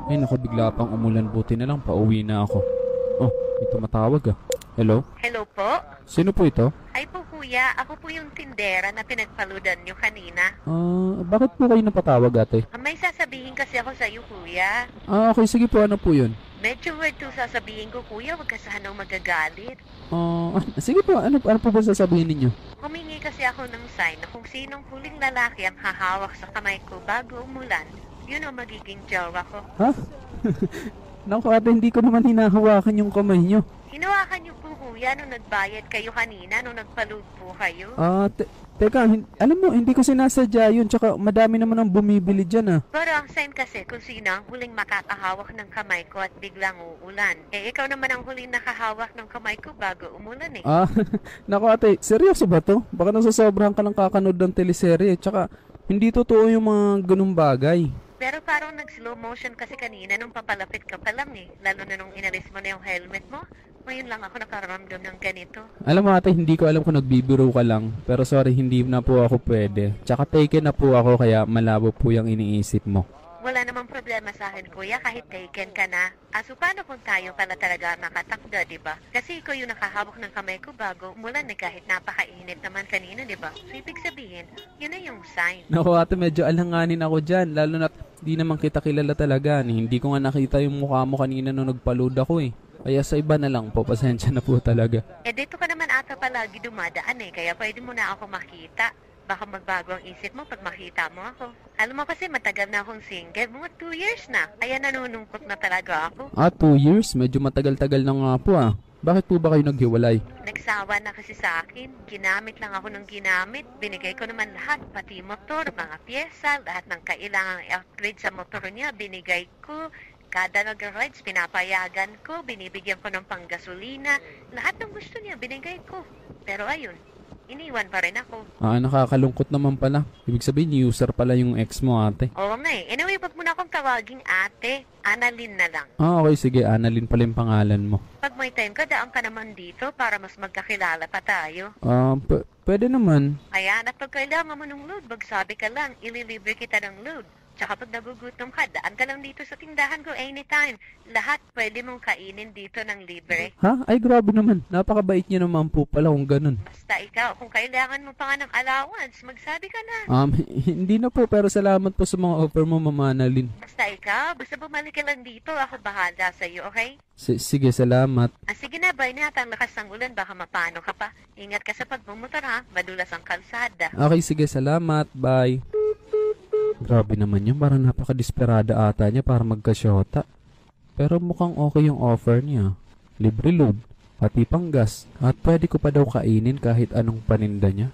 Ay naku, bigla pang umulan, buti na lang, pauwi na ako. Oh, may tumatawag ah. Hello? Hello po? Sino po ito? Ay po kuya, ako po yung tindera na pinagpaludan nyo kanina. Bakit po kayo napatawag ate? May sasabihin kasi ako sa iyo kuya. Okay, sige po, ano po yun? Medyo weird to sasabihin ko kuya, wag ka sanang magagalit. Sige po, ano po ba sasabihin ninyo? Humingi kasi ako ng sign na kung sinong huling lalaki ang hahawak sa kamay ko bago umulan, yun ang magiging jowa ko. Ha? Naku ate, hindi ko naman hinahawakan yung kamay nyo. Hinawakan niyo po kuya nung nagbayad kayo kanina, nung nagpaload po kayo. Teka, alam mo, hindi ko sinasadya yun, tsaka madami naman ang bumibili dyan ah. Pero ang sign kasi kung sino ang huling makakahawak ng kamay ko at biglang uulan. Eh ikaw naman ang huling nakahawak ng kamay ko bago umulan eh. Naku ate, seryoso ba to? Baka nasasobrahan ka lang kakanood ng teleserye, tsaka hindi totoo yung mga ganung bagay. Pero parang nag-slow motion kasi kanina nung papalapit ka pa lang eh. Lalo na nung inalis mo na yung helmet mo. Ngayon lang ako nakaramdam ng ganito. Alam mo ate, hindi ko alam kung nagbibiro ka lang. Pero sorry, hindi na po ako pwede. Tsaka taken na po ako kaya malabo po yung iniisip mo. Wala namang problema sa akin, kuya, kahit taken ka na. So paano kung tayo pala talaga nakatakda, di ba? Kasi ikaw yung nakahawak ng kamay ko bago umulan eh, kahit napakainit naman kanina, di ba? So ibig sabihin, yun na yung sign. Naku ate, medyo alanganin ako dyan. Lalo na di naman kita kilala talaga. Hindi ko nga nakita yung mukha mo kanina nung nagpa-load ako eh. Kaya sa iba na lang po, pasensya na po talaga. Eh dito ka naman ata palagi dumadaan eh, kaya pwede mo na ako makita. Baka magbago ang isip mo pag makita mo ako. Alam mo kasi matagal na akong single, mga 2 years na. Kaya nanunungkot na talaga ako. 2 years? Medyo matagal-tagal na nga po ah. Bakit po ba kayo naghiwalay? Nagsawa na kasi sa akin. Ginamit lang ako ng ginamit. Binigay ko naman lahat, pati motor, mga pyesa, lahat ng kailangang upgrade sa motor niya, binigay ko. Kada nag-rides, pinapayagan ko, binibigyan ko ng panggasolina. Lahat ng gusto niya, binigay ko. Pero ayun, iniwan pa rin ako. Nakakalungkot naman pala. Ibig sabihin, user pala yung ex mo ate. Oo nga eh. Anyway, wag mo na akong tawaging ate. Annalyn na lang. Okay, sige. Annalyn pala yung pangalan mo. Pag may time ka, daan ka naman dito para mas magkakilala pa tayo. Pwede naman. Ayan, at pag kailangan mo ng load, magsabi ka lang, ililibre kita ng load. Tsaka pag nagugutom ka, daan ka lang dito sa tindahan ko anytime. Lahat pwede mong kainin dito ng libre. Ha? Ay, grabe naman. Napakabait niya naman po pala kung ganun. Basta ikaw, kung kailangan mo pa nga ng allowance, magsabi ka na. Hindi na po, pero salamat po sa mga offer mo, Mama Annalyn. Basta ikaw, basta bumalik ka lang dito, ako bahala sa'yo, okay? Sige, salamat. Sige na, bye na. Ang lakas ng ulan, baka mapano ka pa. Ingat ka sa pagmumotor ha, madulas ang kalsada. Okay, sige, salamat. Bye. Grabe naman yun, parang napaka-desperada ata niya para magkasyota. Pero mukhang okay yung offer niya. Libre load, pati pang gas, at pwede ko pa daw kainin kahit anong paninda niya.